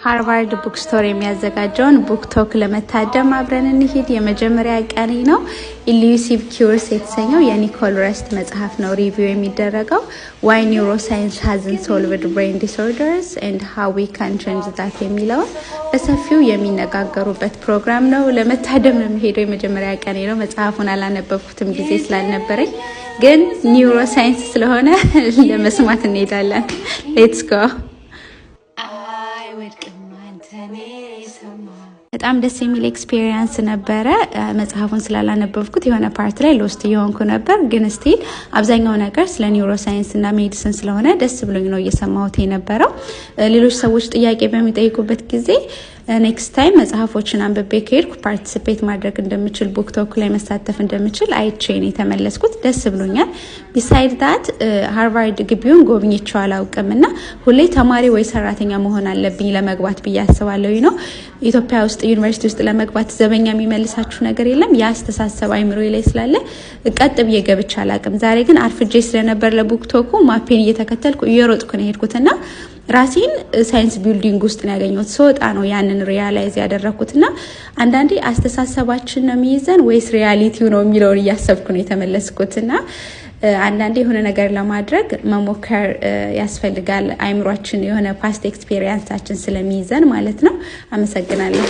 ሃርቫርድ ቡክ ስቶር የሚያዘጋጀውን ቡክ ቶክ ለመታደም አብረን እንሂድ። የመጀመሪያ ቀኔ ነው። ኢሉሲቭ ኪውርስ የተሰኘው የኒኮል ረስት መጽሐፍ ነው ሪቪው የሚደረገው። ዋይ ኒውሮሳይንስ ሃዝንት ሶልቭድ ብሬን ዲስኦርደርስ ኤንድ ሃው ዊ ካን ቼንጅ ዛት የሚለውን በሰፊው የሚነጋገሩበት ፕሮግራም ነው። ለመታደም ነው የምሄደው። የመጀመሪያ ቀኔ ነው። መጽሐፉን አላነበብኩትም ጊዜ ስላልነበረኝ፣ ግን ኒውሮሳይንስ ስለሆነ ለመስማት እንሄዳለን። ሌትስ ጎ። በጣም ደስ የሚል ኤክስፒሪየንስ ነበረ። መጽሐፉን ስላላነበብኩት የሆነ ፓርት ላይ ሎስት እየሆንኩ ነበር፣ ግን ስቲል አብዛኛው ነገር ስለ ኒውሮሳይንስ እና ሜዲሲን ስለሆነ ደስ ብሎኝ ነው እየሰማሁት የነበረው። ሌሎች ሰዎች ጥያቄ በሚጠይቁበት ጊዜ ኔክስት ታይም መጽሐፎችን አንብቤ ከሄድኩ ፓርቲሲፔት ማድረግ እንደምችል ቡክ ቶክ ላይ መሳተፍ እንደምችል አይቼ ነው የተመለስኩት። ደስ ብሎኛል። ቢሳይድ ዳት ሃርቫርድ ግቢውን ጎብኝቼው አላውቅምና ሁሌ ተማሪ ወይ ሰራተኛ መሆን አለብኝ ለመግባት ብዬ አስባለሁ ነው። ኢትዮጵያ ውስጥ ዩኒቨርሲቲ ውስጥ ለመግባት ዘበኛ የሚመልሳችሁ ነገር የለም። ያስተሳሰብ አይምሮ ላይ ስላለ ቀጥ ብዬ ገብቼ አላውቅም። ዛሬ ግን አርፍጄ ስለነበር ለቡክ ቶኩ ማፔን እየተከተልኩ እየሮጥኩ ነው ሄድኩትና ራሴን ሳይንስ ቢልዲንግ ውስጥ ነው ያገኘሁት። ሰውጣ ነው ያንን ሪያላይዝ ያደረኩትና አንዳንዴ አስተሳሰባችን ነው የሚይዘን ወይስ ሪያሊቲው ነው የሚለውን እያሰብኩ ነው የተመለስኩትና አንዳንዴ የሆነ ነገር ለማድረግ መሞከር ያስፈልጋል። አይምሯችን የሆነ ፓስት ኤክስፒሪየንሳችን ስለሚይዘን ማለት ነው። አመሰግናለሁ።